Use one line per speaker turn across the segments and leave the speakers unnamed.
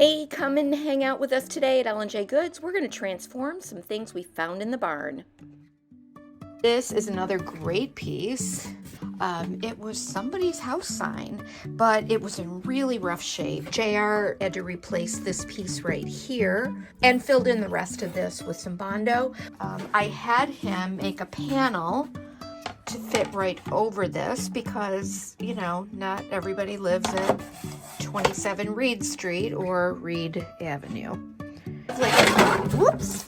Hey, come and hang out with us today at L&J Goods. We're going to transform some things we found in the barn. This is another great piece. It was somebody's house sign, but it was in really rough shape. JR had to replace this piece right here and filled in the rest of this with some Bondo. I had him make a panel to fit right over this because, you know, not everybody lives in 27 Reed Street or Reed Avenue. Whoops.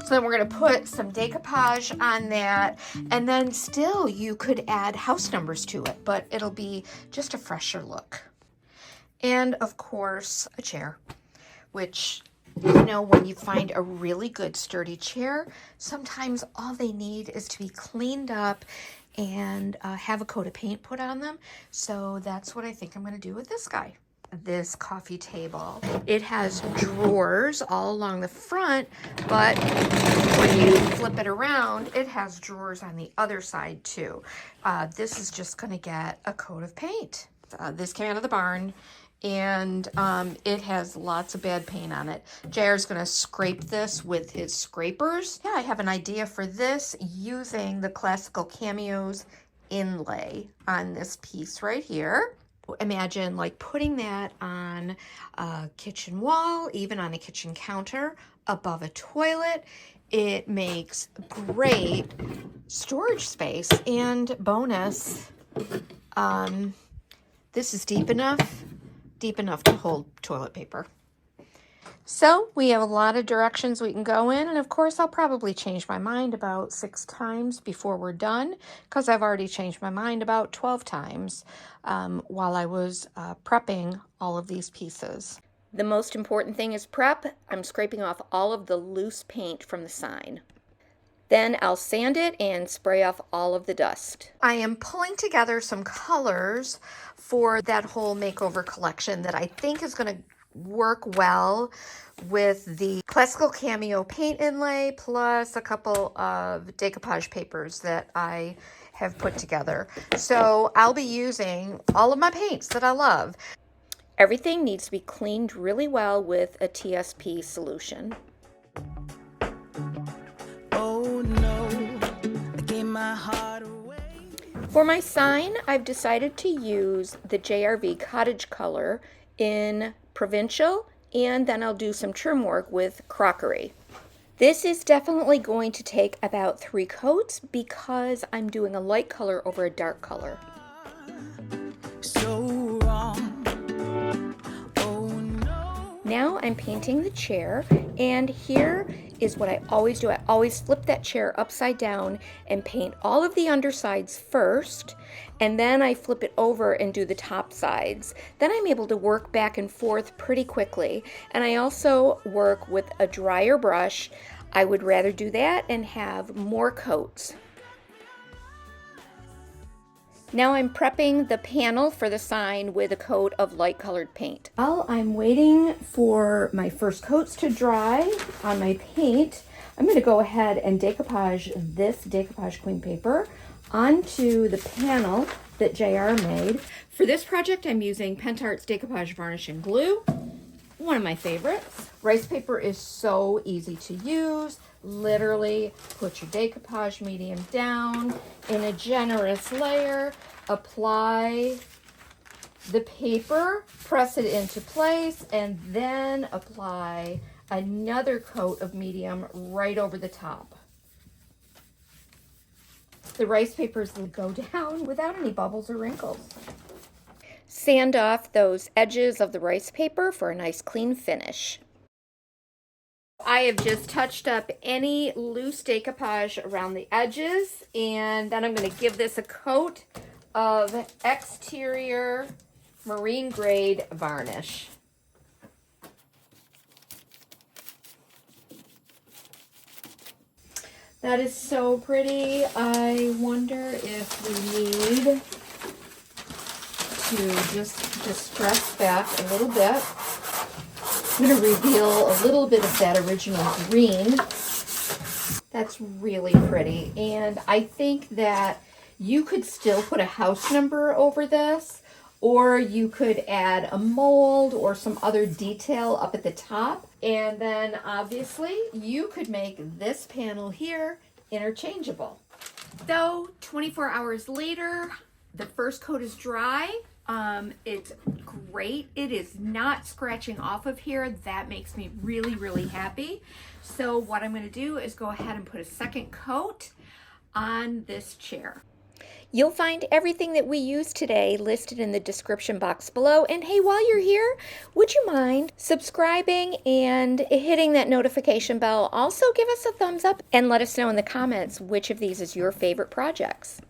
So then we're going to put some decoupage on that, and then still you could add house numbers to it, but it'll be just a fresher look. And of course, a chair, which, you know, when you find a really good sturdy chair, sometimes all they need is to be cleaned up and have a coat of paint put on them. So that's what I think I'm going to do with this guy. This coffee table. It has drawers all along the front, but when you flip it around, it has drawers on the other side too. This is just going to get a coat of paint. This came out of the barn, and it has lots of bad paint on it. JR's going to scrape this with his scrapers. Yeah, I have an idea for this using the Classical Cameos inlay on this piece right here. Imagine like putting that on a kitchen wall, even on a kitchen counter, above a toilet. It makes great storage space, and bonus, this is deep enough to hold toilet paper. So we have a lot of directions we can go in, and of course I'll probably change my mind about 6 times before we're done, because I've already changed my mind about 12 times while I was prepping all of these pieces. The most important thing is prep. I'm scraping off all of the loose paint from the sign. Then I'll sand it and spray off all of the dust. I am pulling together some colors for that whole makeover collection that I think is going to work well with the Classical Cameo paint inlay, plus a couple of decoupage papers that I have put together. So I'll be using all of my paints that I love. Everything needs to be cleaned really well with a TSP solution. Oh no, I gave my heart away. For my sign, I've decided to use the JRV Cottage Color in Provincial, and then I'll do some trim work with Crockery. This is definitely going to take about 3 coats because I'm doing a light color over a dark color. So wrong. Oh, no. Now I'm painting the chair, and here is what I always do. I always flip that chair upside down and paint all of the undersides first, and then I flip it over and do the top sides. Then I'm able to work back and forth pretty quickly. And I also work with a drier brush. I would rather do that and have more coats. Now I'm prepping the panel for the sign with a coat of light colored paint. While I'm waiting for my first coats to dry on my paint, I'm going to go ahead and decoupage this decoupage queen paper onto the panel that JR made. For this project, I'm using Pentart's Decoupage Varnish and Glue, one of my favorites. Rice paper is so easy to use. Literally put your decoupage medium down in a generous layer, apply the paper, press it into place, and then apply another coat of medium right over the top. The rice papers will go down without any bubbles or wrinkles. Sand off those edges of the rice paper for a nice clean finish. I have just touched up any loose decoupage around the edges, and then I'm going to give this a coat of exterior marine grade varnish. That is so pretty. I wonder if we need to just distress that a little bit. I'm going to reveal a little bit of that original green. That's really pretty. And I think that you could still put a house number over this, or you could add a mold or some other detail up at the top. And then obviously you could make this panel here interchangeable. So 24 hours later, the first coat is dry. It's great. It is not scratching off of here. That makes me really, really happy. So what I'm going to do is go ahead and put a second coat on this chair. You'll find everything that we used today listed in the description box below. And hey, while you're here, would you mind subscribing and hitting that notification bell? Also, give us a thumbs up and let us know in the comments which of these is your favorite projects.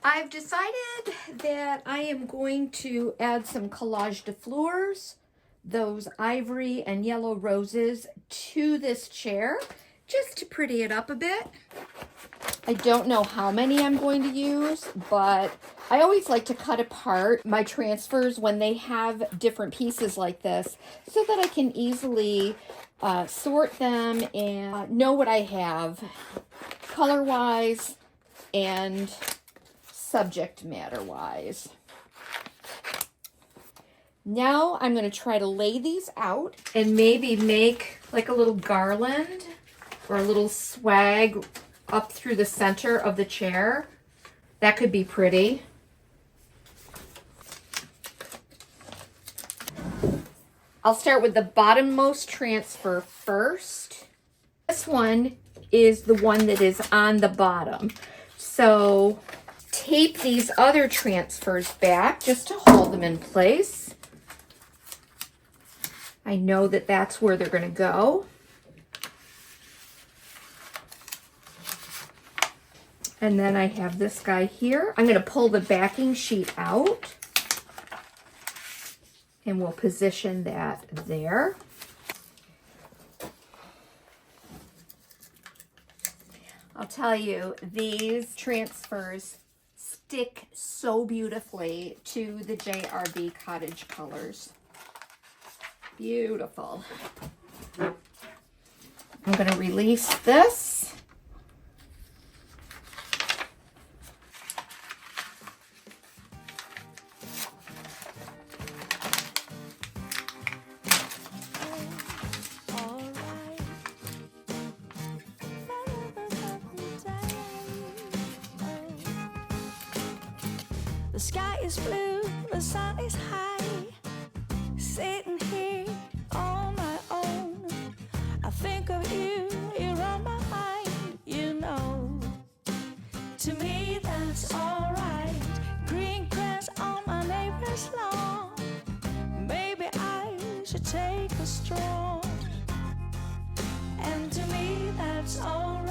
I've decided that I am going to add some Collage de Fleurs, those ivory and yellow roses, to this chair just to pretty it up a bit. I don't know how many I'm going to use, but I always like to cut apart my transfers when they have different pieces like this so that I can easily sort them and know what I have color-wise and subject matter-wise. Now I'm going to try to lay these out and maybe make like a little garland or a little swag up through the center of the chair. That could be pretty. I'll start with the bottommost transfer first. This one is the one that is on the bottom. So tape these other transfers back just to hold them in place. I know that that's where they're going to go. And then I have this guy here. I'm going to pull the backing sheet out and we'll position that there. I'll tell you, these transfers stick so beautifully to the JRV Cottage Colors. Beautiful. I'm going to release this.
The sky is blue, the sun is high. Sitting here on my own, I think of you, you're on my mind, you know. To me that's alright. Green grass on my neighbor's lawn. Maybe I should take a stroll. And to me that's alright.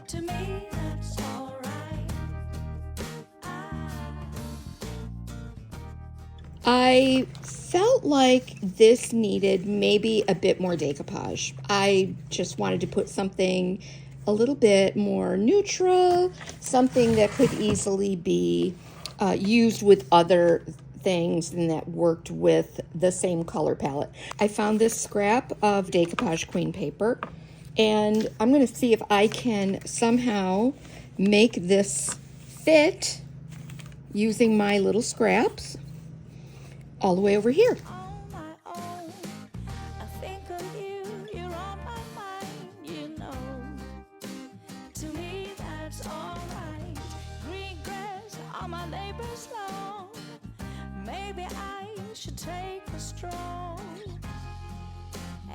To me, that's all right.
I felt like this needed maybe a bit more decoupage. I just wanted to put something a little bit more neutral, something that could easily be used with other things and that worked with the same color palette. I found this scrap of Decoupage Queen paper, and I'm going to see if I can somehow make this fit using my little scraps all the way over here.
On my own, I think of you, you're on my mind, you know. To me, that's all right. Green grass on my neighbor's lawn. Maybe I should take a stroll.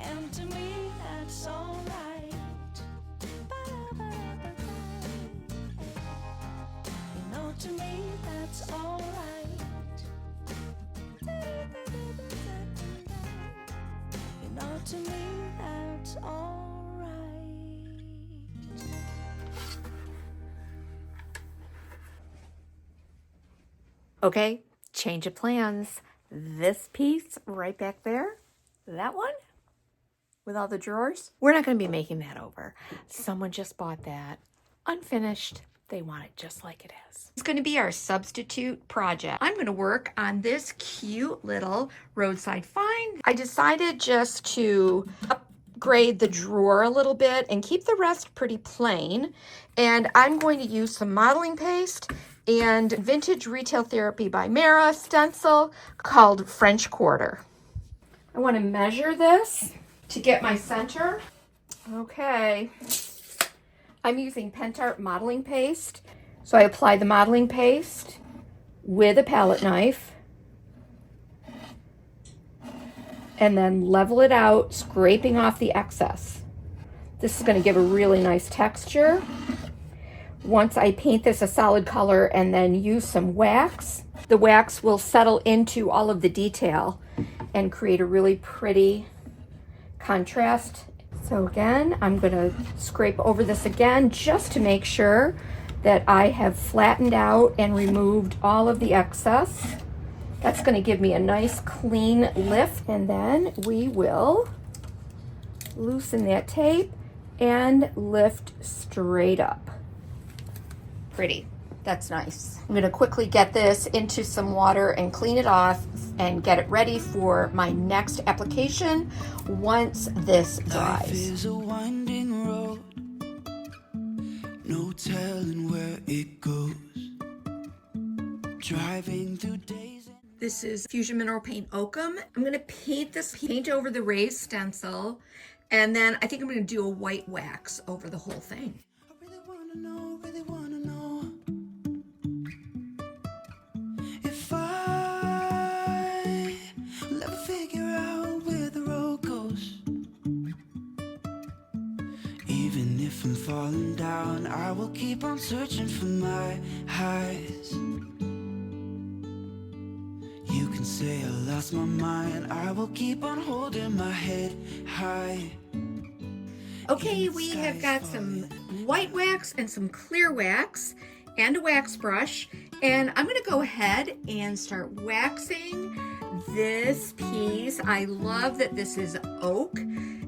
And to me, that's all right. You know, to me, that's all right. You know, to me, that's all right.
Okay, change of plans. This piece right back there, that one with all the drawers, we're not going to be making that over. Someone just bought that unfinished. They want it just like it is. It's going to be our substitute project. I'm going to work on this cute little roadside find. I decided just to grade the drawer a little bit and keep the rest pretty plain. And I'm going to use some modeling paste and Vintage Retail Therapy by Mara stencil called French Quarter. I want to measure this to get my center. Okay, I'm using Pentart modeling paste. So I apply the modeling paste with a palette knife and then level it out, scraping off the excess. This is going to give a really nice texture. Once I paint this a solid color and then use some wax, the wax will settle into all of the detail and create a really pretty contrast. So again, I'm going to scrape over this again just to make sure that I have flattened out and removed all of the excess. That's going to give me a nice clean lift, and then we will loosen that tape and lift straight up. Pretty. That's nice. I'm going to quickly get this into some water and clean it off and get it ready for my next application once this dries.
Life is a winding road, no telling where it goes. Driving through days.
This is Fusion Mineral Paint Oakham. I'm going to paint this paint over the raised stencil, and then I think I'm going to do a white wax over the whole thing.
I really wanna know, really wanna know if I will ever figure out where the road goes. Even if I'm falling down, I will keep on searching for my highs. You can say I lost my mind, I will keep on holding my head high.
Okay, we have got some white wax and some clear wax and a wax brush, and I'm going to go ahead and start waxing this piece. I love that this is oak,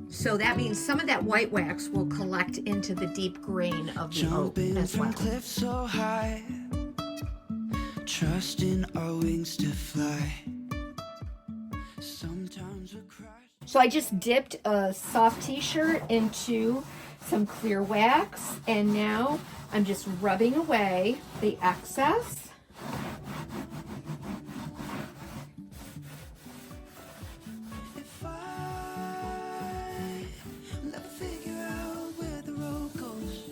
so that means some of that white wax will collect into the deep grain of the oak
Jumping
as well.
from cliffs so high, trusting our wings to fly. Sometimes we crash.
So I just dipped a soft t-shirt into some clear wax, and now I'm just rubbing away the excess.
If I will ever figure out where the road goes,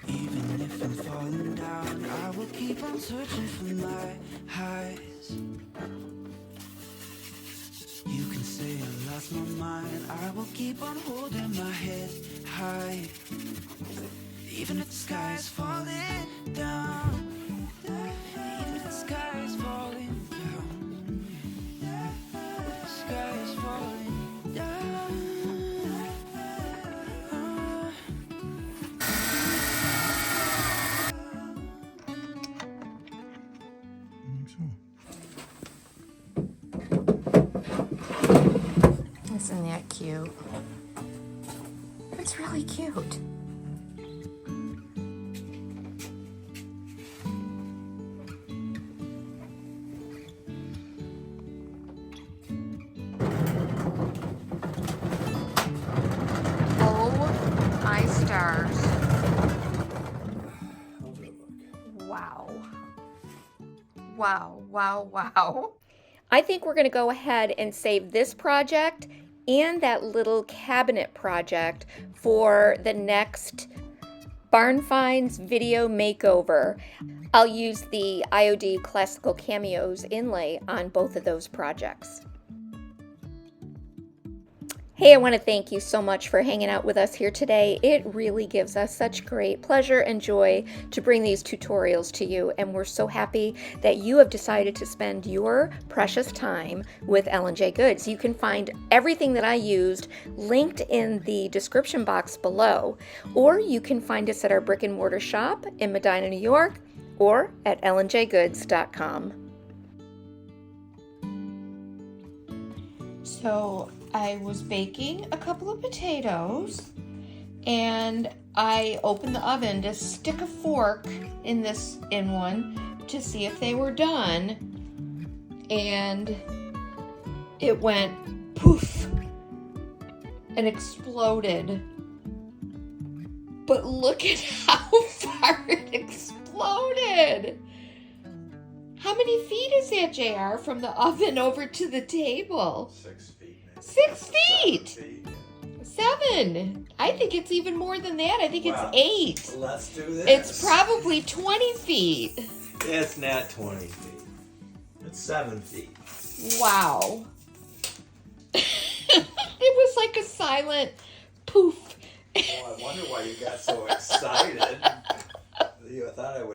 even if I'm falling down, I will keep on searching for my highs. You can say I lost my mind, I will keep on holding my head high. Even if the sky is falling down, even if the sky is falling down, the sky is falling down.
Isn't that cute? It's really cute. Oh my stars. Wow. Wow, wow, wow. I think we're going to go ahead and save this project and that little cabinet project for the next Barn Finds video makeover. I'll use the IOD Classical Cameos inlay on both of those projects. Hey, I want to thank you so much for hanging out with us here today. It really gives us such great pleasure and joy to bring these tutorials to you, and we're so happy that you have decided to spend your precious time with L&J Goods. You can find everything that I used linked in the description box below, or you can find us at our brick and mortar shop in Medina, New York, or at lnjgoods.com. So I was baking a couple of potatoes, and I opened the oven to stick a fork in one to see if they were done, and it went poof and exploded. But look at how far it exploded. How many feet is that, JR, from the oven over to the table?
6 feet. Maybe.
6 feet.
7 feet.
7. I think it's even more than that. I think
Wow.
it's 8.
Let's do this.
It's probably 20 feet.
It's not 20 feet. It's 7 feet.
Wow. It was like a silent poof.
Oh, I wonder why you got so excited. You thought I would